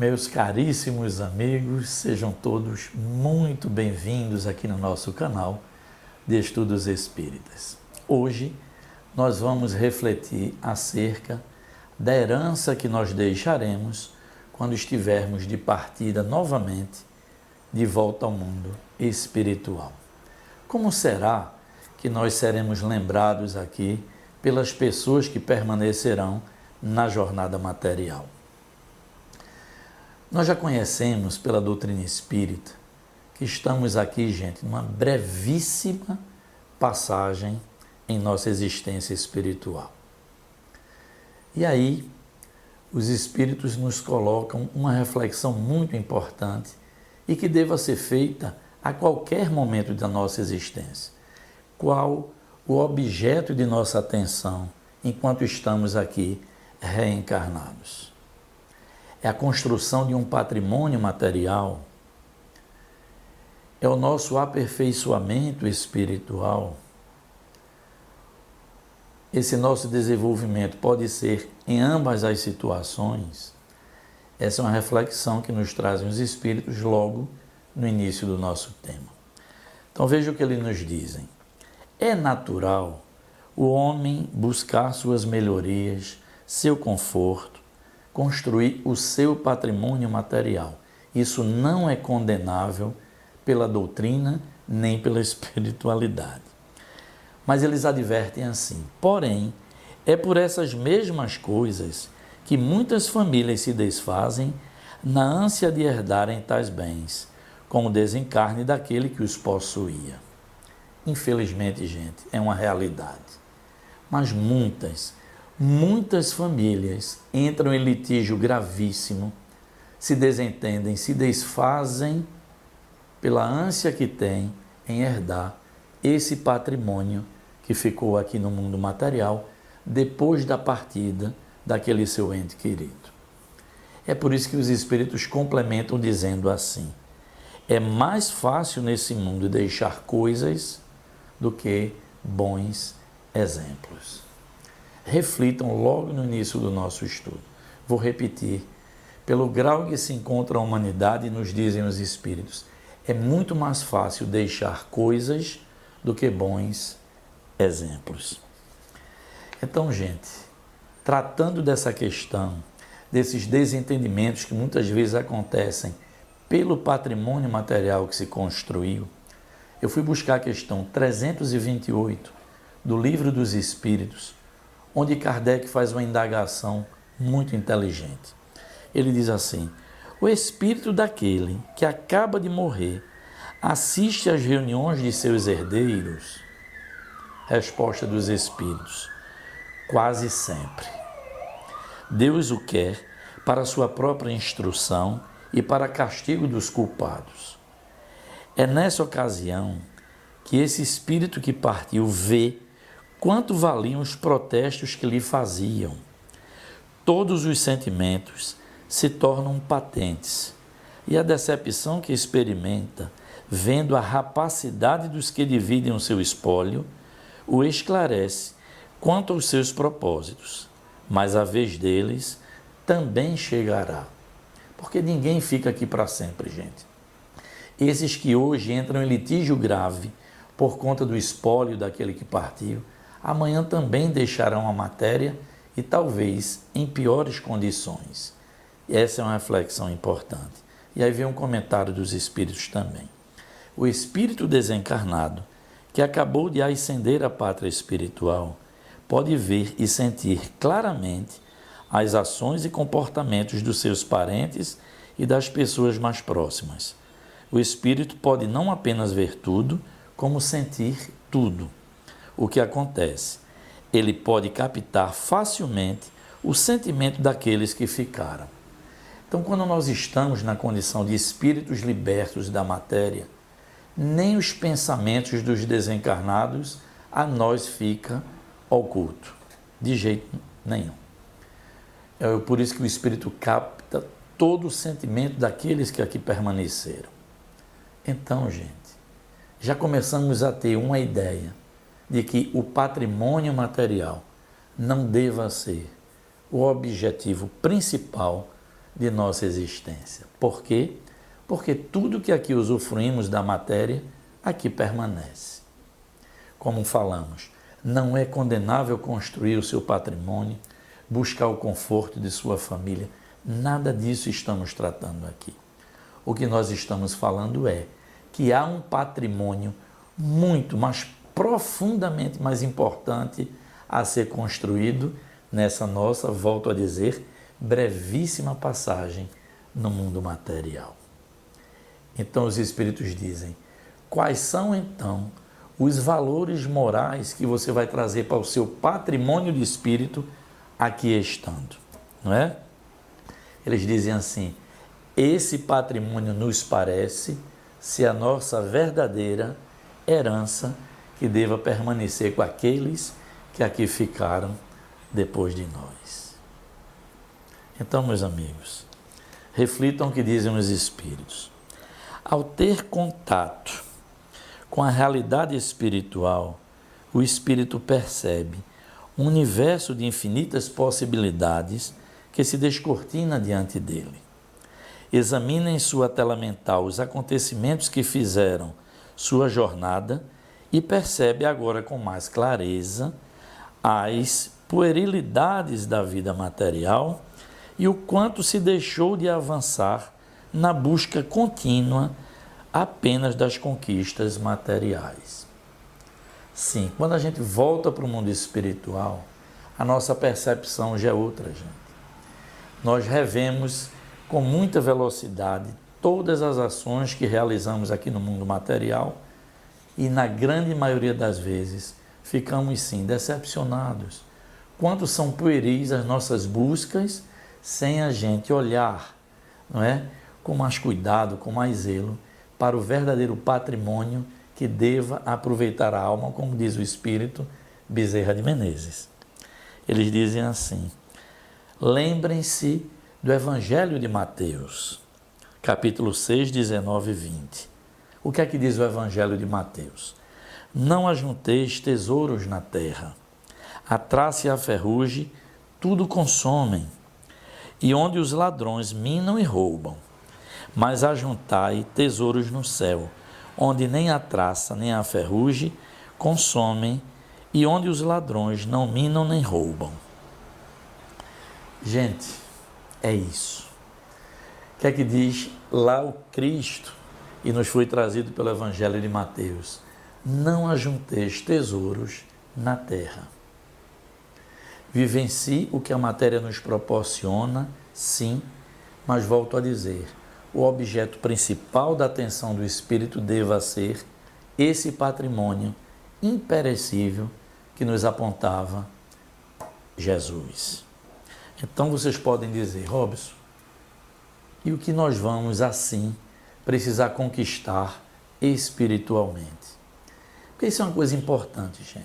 Meus caríssimos amigos, sejam todos muito bem-vindos aqui no nosso canal de Estudos Espíritas. Hoje nós vamos refletir acerca da herança que nós deixaremos quando estivermos de partida novamente de volta ao mundo espiritual. Como será que nós seremos lembrados aqui pelas pessoas que permanecerão na jornada material? Nós já conhecemos pela doutrina espírita que estamos aqui, gente, numa brevíssima passagem em nossa existência espiritual. E aí, os espíritos nos colocam uma reflexão muito importante e que deva ser feita a qualquer momento da nossa existência. Qual o objeto de nossa atenção enquanto estamos aqui reencarnados? É a construção de um patrimônio material? É o nosso aperfeiçoamento espiritual? Esse nosso desenvolvimento pode ser em ambas as situações? Essa é uma reflexão que nos trazem os Espíritos logo no início do nosso tema. Então veja o que eles nos dizem. É natural o homem buscar suas melhorias, seu conforto, construir o seu patrimônio material. Isso não é condenável pela doutrina nem pela espiritualidade. Mas eles advertem assim: porém, é por essas mesmas coisas que muitas famílias se desfazem na ânsia de herdarem tais bens, com o desencarne daquele que os possuía. Infelizmente, gente, é uma realidade. Mas muitas famílias entram em litígio gravíssimo, se desentendem, se desfazem pela ânsia que têm em herdar esse patrimônio que ficou aqui no mundo material depois da partida daquele seu ente querido. É por isso que os Espíritos complementam dizendo assim: é mais fácil nesse mundo deixar coisas do que bons exemplos. Reflitam logo no início do nosso estudo. Vou repetir. Pelo grau que se encontra a humanidade, nos dizem os Espíritos, é muito mais fácil deixar coisas do que bons exemplos. Então, gente, tratando dessa questão, desses desentendimentos que muitas vezes acontecem pelo patrimônio material que se construiu, eu fui buscar a questão 328 do Livro dos Espíritos, onde Kardec faz uma indagação muito inteligente. Ele diz assim: o espírito daquele que acaba de morrer assiste às reuniões de seus herdeiros? Resposta dos Espíritos: quase sempre. Deus o quer para sua própria instrução e para castigo dos culpados. É nessa ocasião que esse espírito que partiu vê quanto valiam os protestos que lhe faziam. Todos os sentimentos se tornam patentes, e a decepção que experimenta, vendo a rapacidade dos que dividem o seu espólio, o esclarece quanto aos seus propósitos, mas a vez deles também chegará. Porque ninguém fica aqui para sempre, gente. Esses que hoje entram em litígio grave por conta do espólio daquele que partiu, amanhã também deixarão a matéria e talvez em piores condições. Essa é uma reflexão importante. E aí vem um comentário dos Espíritos também. O espírito desencarnado, que acabou de ascender à pátria espiritual, pode ver e sentir claramente as ações e comportamentos dos seus parentes e das pessoas mais próximas. O espírito pode não apenas ver tudo, como sentir tudo o que acontece. Ele pode captar facilmente o sentimento daqueles que ficaram. Então, quando nós estamos na condição de espíritos libertos da matéria, nem os pensamentos dos desencarnados a nós fica oculto, de jeito nenhum. É por isso que o espírito capta todo o sentimento daqueles que aqui permaneceram. Então, gente, já começamos a ter uma ideia de que o patrimônio material não deva ser o objetivo principal de nossa existência. Por quê? Porque tudo que aqui usufruímos da matéria, aqui permanece. Como falamos, não é condenável construir o seu patrimônio, buscar o conforto de sua família. Nada disso estamos tratando aqui. O que nós estamos falando é que há um patrimônio muito, mas profundamente mais importante a ser construído nessa nossa, volto a dizer, brevíssima passagem no mundo material. Então os Espíritos dizem, quais são então os valores morais que você vai trazer para o seu patrimônio de espírito aqui estando, não é? Eles dizem assim, esse patrimônio nos parece ser a nossa verdadeira herança que deva permanecer com aqueles que aqui ficaram depois de nós. Então, meus amigos, reflitam o que dizem os Espíritos. Ao ter contato com a realidade espiritual, o espírito percebe um universo de infinitas possibilidades que se descortina diante dele. Examina em sua tela mental os acontecimentos que fizeram sua jornada e percebe agora com mais clareza as puerilidades da vida material e o quanto se deixou de avançar na busca contínua apenas das conquistas materiais. Sim, quando a gente volta para o mundo espiritual, a nossa percepção já é outra, gente. Nós revemos com muita velocidade todas as ações que realizamos aqui no mundo material e, na grande maioria das vezes, ficamos, sim, decepcionados. Quanto são pueris as nossas buscas sem a gente olhar, não é? Com mais cuidado, com mais zelo, para o verdadeiro patrimônio que deva aproveitar a alma, como diz o Espírito Bezerra de Menezes. Eles dizem assim, lembrem-se do Evangelho de Mateus, capítulo 6, 19 e 20. O que é que diz o Evangelho de Mateus? Não ajunteis tesouros na terra, a traça e a ferrugem tudo consomem, e onde os ladrões minam e roubam. Mas ajuntai tesouros no céu, onde nem a traça nem a ferrugem consomem, e onde os ladrões não minam nem roubam. Gente, é isso. O que é que diz lá o Cristo, e nos foi trazido pelo Evangelho de Mateus? Não ajunteis tesouros na terra. Vivencie o que a matéria nos proporciona, sim, mas volto a dizer, o objeto principal da atenção do espírito deva ser esse patrimônio imperecível que nos apontava Jesus. Então vocês podem dizer, Robson, e o que nós vamos assim precisar conquistar espiritualmente? Porque isso é uma coisa importante, gente.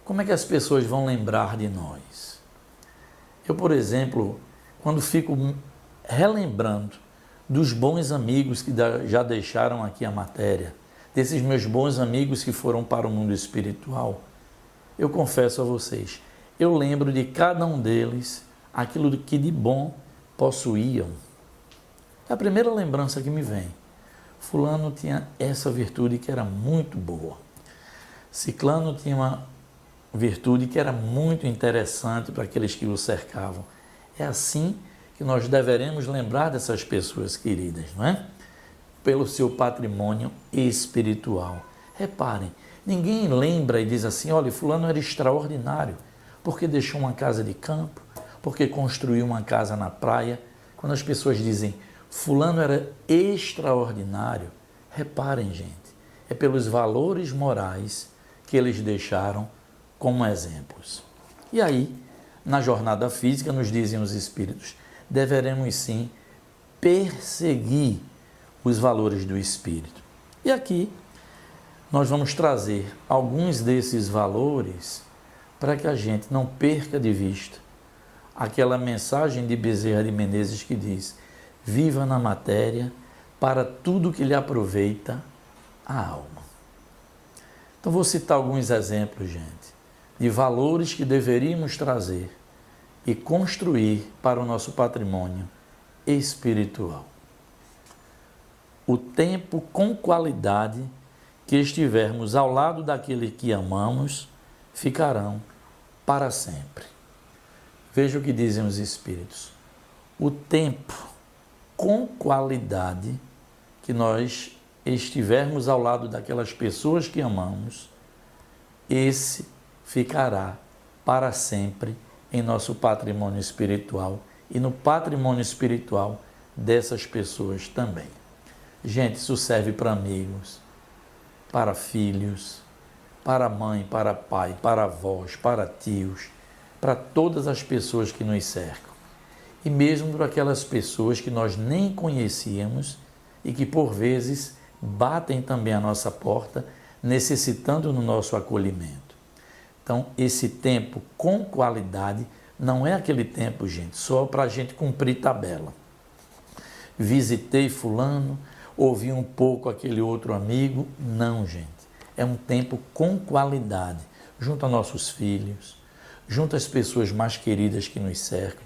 Como é que as pessoas vão lembrar de nós? Eu, por exemplo, quando fico relembrando dos bons amigos que já deixaram aqui a matéria, desses meus bons amigos que foram para o mundo espiritual, eu confesso a vocês, eu lembro de cada um deles aquilo que de bom possuíam. É a primeira lembrança que me vem. Fulano tinha essa virtude que era muito boa. Ciclano tinha uma virtude que era muito interessante para aqueles que o cercavam. É assim que nós deveremos lembrar dessas pessoas queridas, não é? Pelo seu patrimônio espiritual. Reparem, ninguém lembra e diz assim, olha, fulano era extraordinário, porque deixou uma casa de campo, porque construiu uma casa na praia. Quando as pessoas dizem, fulano era extraordinário, reparem, gente, é pelos valores morais que eles deixaram como exemplos. E aí, na jornada física, nos dizem os Espíritos, deveremos sim perseguir os valores do Espírito. E aqui nós vamos trazer alguns desses valores para que a gente não perca de vista aquela mensagem de Bezerra de Menezes que diz, viva na matéria para tudo que lhe aproveita a alma. Então vou citar alguns exemplos, gente, de valores que deveríamos trazer e construir para o nosso patrimônio espiritual. O tempo com qualidade que estivermos ao lado daquele que amamos ficarão para sempre. Veja o que dizem os Espíritos. O tempo com qualidade que nós estivermos ao lado daquelas pessoas que amamos, esse ficará para sempre em nosso patrimônio espiritual e no patrimônio espiritual dessas pessoas também. Gente, isso serve para amigos, para filhos, para mãe, para pai, para avós, para tios, para todas as pessoas que nos cercam. E mesmo para aquelas pessoas que nós nem conhecíamos e que por vezes batem também a nossa porta, necessitando do nosso acolhimento. Então, esse tempo com qualidade não é aquele tempo, gente, só para a gente cumprir tabela. Visitei fulano, ouvi um pouco aquele outro amigo. Não, gente. É um tempo com qualidade, junto a nossos filhos, junto às pessoas mais queridas que nos cercam,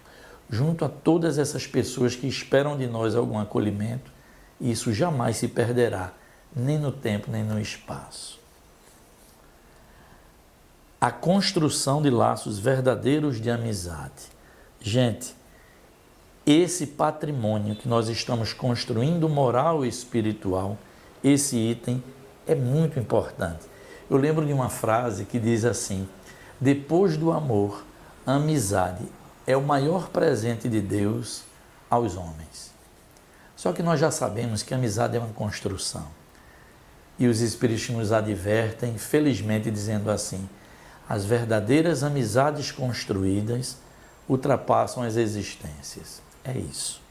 junto a todas essas pessoas que esperam de nós algum acolhimento, e isso jamais se perderá, nem no tempo, nem no espaço. A construção de laços verdadeiros de amizade. Gente, esse patrimônio que nós estamos construindo, moral e espiritual, esse item é muito importante. Eu lembro de uma frase que diz assim: depois do amor, a amizade é o maior presente de Deus aos homens. Só que nós já sabemos que a amizade é uma construção. E os Espíritos nos advertem, felizmente, dizendo assim: as verdadeiras amizades construídas ultrapassam as existências. É isso.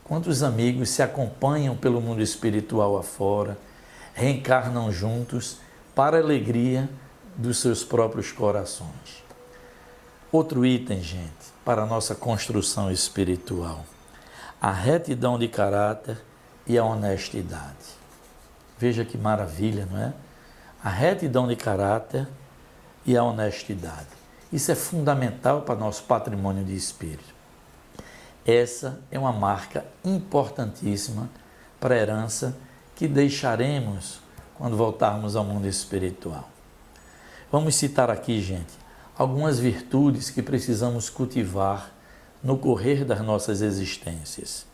Quantos amigos se acompanham pelo mundo espiritual afora, reencarnam juntos para a alegria dos seus próprios corações. Outro item, gente, para a nossa construção espiritual: a retidão de caráter e a honestidade. Veja que maravilha, não é? A retidão de caráter e a honestidade. Isso é fundamental para nosso patrimônio de espírito. Essa é uma marca importantíssima para a herança que deixaremos quando voltarmos ao mundo espiritual. Vamos citar aqui, gente, algumas virtudes que precisamos cultivar no correr das nossas existências.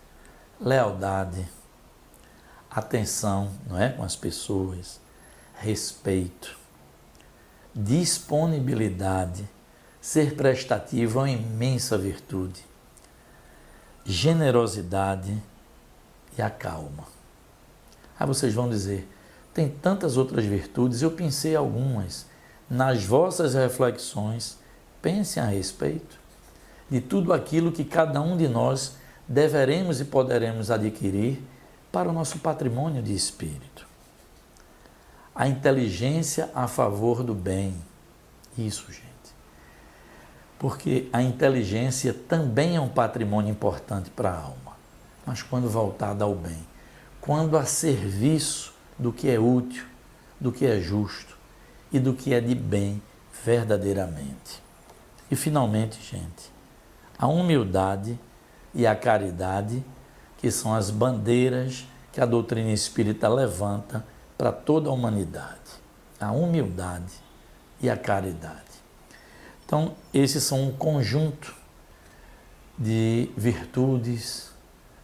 Lealdade, atenção, não é, com as pessoas, respeito, disponibilidade, ser prestativo é uma imensa virtude, generosidade e a calma. Aí vocês vão dizer, tem tantas outras virtudes, eu pensei algumas. Nas vossas reflexões, pensem a respeito de tudo aquilo que cada um de nós deveremos e poderemos adquirir para o nosso patrimônio de espírito. A inteligência a favor do bem. Isso, gente. Porque a inteligência também é um patrimônio importante para a alma, mas quando voltada ao bem, quando a serviço do que é útil, do que é justo e do que é de bem verdadeiramente. E finalmente, gente, a humildade e a caridade, que são as bandeiras que a doutrina espírita levanta para toda a humanidade. A humildade e a caridade. Então, esses são um conjunto de virtudes,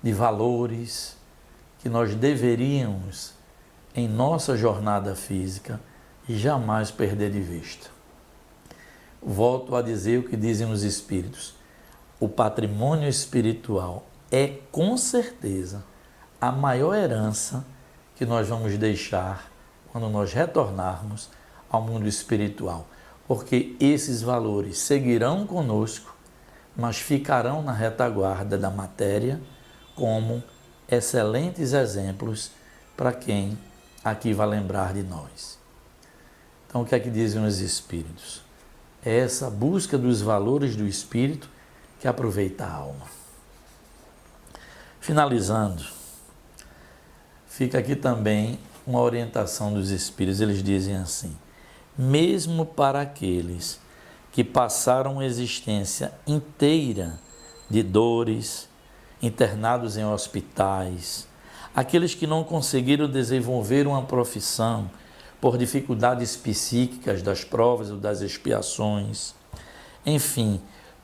de valores que nós deveríamos, em nossa jornada física, jamais perder de vista. Volto a dizer o que dizem os Espíritos. O patrimônio espiritual é, com certeza, a maior herança que nós vamos deixar quando nós retornarmos ao mundo espiritual. Porque esses valores seguirão conosco, mas ficarão na retaguarda da matéria como excelentes exemplos para quem aqui vai lembrar de nós. Então, o que é que dizem os Espíritos? É essa busca dos valores do Espírito que aproveita a alma. Finalizando, fica aqui também uma orientação dos Espíritos. Eles dizem assim: mesmo para aqueles que passaram uma existência inteira de dores, internados em hospitais, aqueles que não conseguiram desenvolver uma profissão por dificuldades psíquicas das provas ou das expiações, enfim,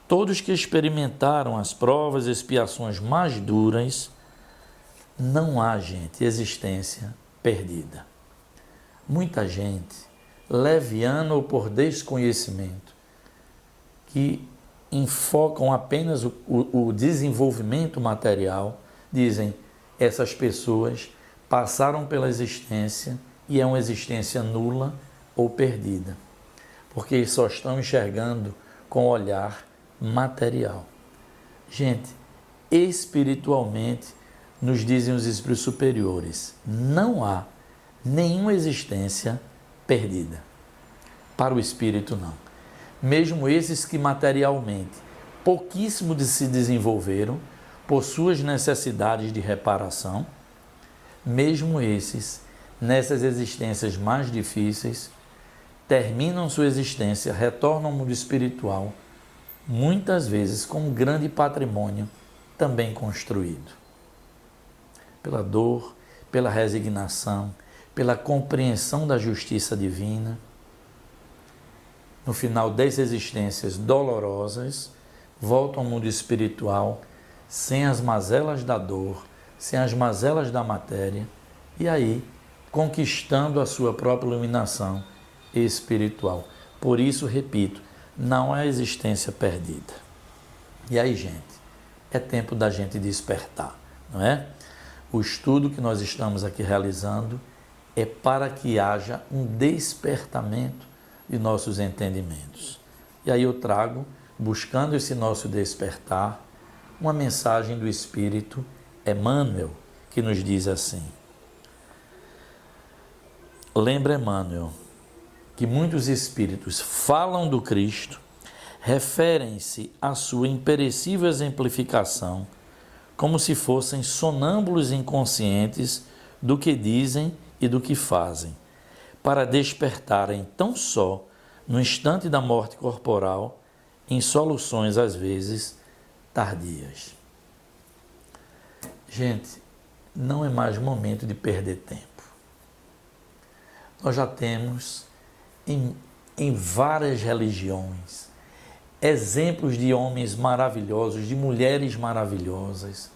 todos que experimentaram as provas e expiações mais duras, não há, gente, existência perdida. Muita gente, leviana ou por desconhecimento, que enfocam apenas o desenvolvimento material, dizem, essas pessoas passaram pela existência e é uma existência nula ou perdida, porque só estão enxergando com olhar material. Gente, espiritualmente, nos dizem os espíritos superiores, não há nenhuma existência perdida. Para o espírito, não. Mesmo esses que materialmente pouquíssimo se desenvolveram por suas necessidades de reparação, mesmo esses, nessas existências mais difíceis, terminam sua existência, retornam ao mundo espiritual, muitas vezes com um grande patrimônio também construído. Pela dor, pela resignação, pela compreensão da justiça divina, no final das existências dolorosas, voltam ao mundo espiritual sem as mazelas da dor, sem as mazelas da matéria, e aí conquistando a sua própria iluminação espiritual. Por isso, repito, não há existência perdida. E aí, gente, é tempo da gente despertar, não é? O estudo que nós estamos aqui realizando é para que haja um despertamento de nossos entendimentos. E aí eu trago, buscando esse nosso despertar, uma mensagem do Espírito Emmanuel, que nos diz assim: lembra, Emmanuel, que muitos espíritos falam do Cristo, referem-se à sua imperecível exemplificação, como se fossem sonâmbulos inconscientes do que dizem e do que fazem, para despertarem tão só no instante da morte corporal, em soluções às vezes tardias. Gente, não é mais momento de perder tempo. Nós já temos em várias religiões exemplos de homens maravilhosos, de mulheres maravilhosas,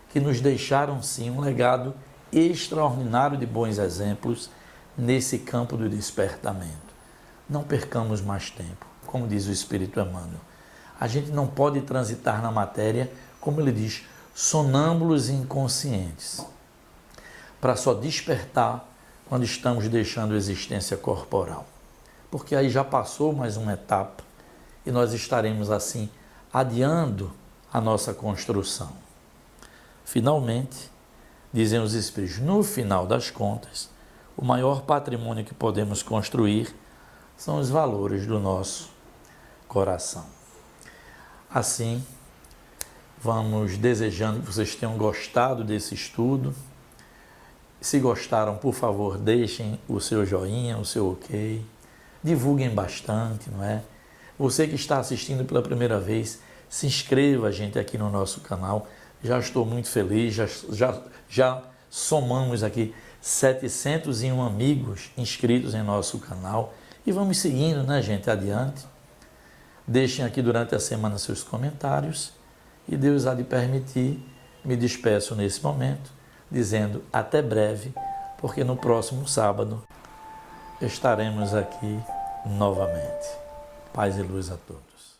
que nos deixaram sim um legado extraordinário de bons exemplos nesse campo do despertamento. Não percamos mais tempo, como diz o Espírito Emmanuel. A gente não pode transitar na matéria, como ele diz, sonâmbulos inconscientes, para só despertar quando estamos deixando a existência corporal. Porque aí já passou mais uma etapa e nós estaremos assim adiando a nossa construção. Finalmente, dizem os Espíritos, no final das contas, o maior patrimônio que podemos construir são os valores do nosso coração. Assim, vamos desejando que vocês tenham gostado desse estudo. Se gostaram, por favor, deixem o seu joinha, o seu ok. Divulguem bastante, não é? Você que está assistindo pela primeira vez, se inscreva, gente, aqui no nosso canal. Já estou muito feliz, já somamos aqui 701 amigos inscritos em nosso canal. E vamos seguindo, né, gente, adiante. Deixem aqui durante a semana seus comentários e Deus há de permitir, me despeço nesse momento, dizendo até breve, porque no próximo sábado estaremos aqui novamente. Paz e luz a todos.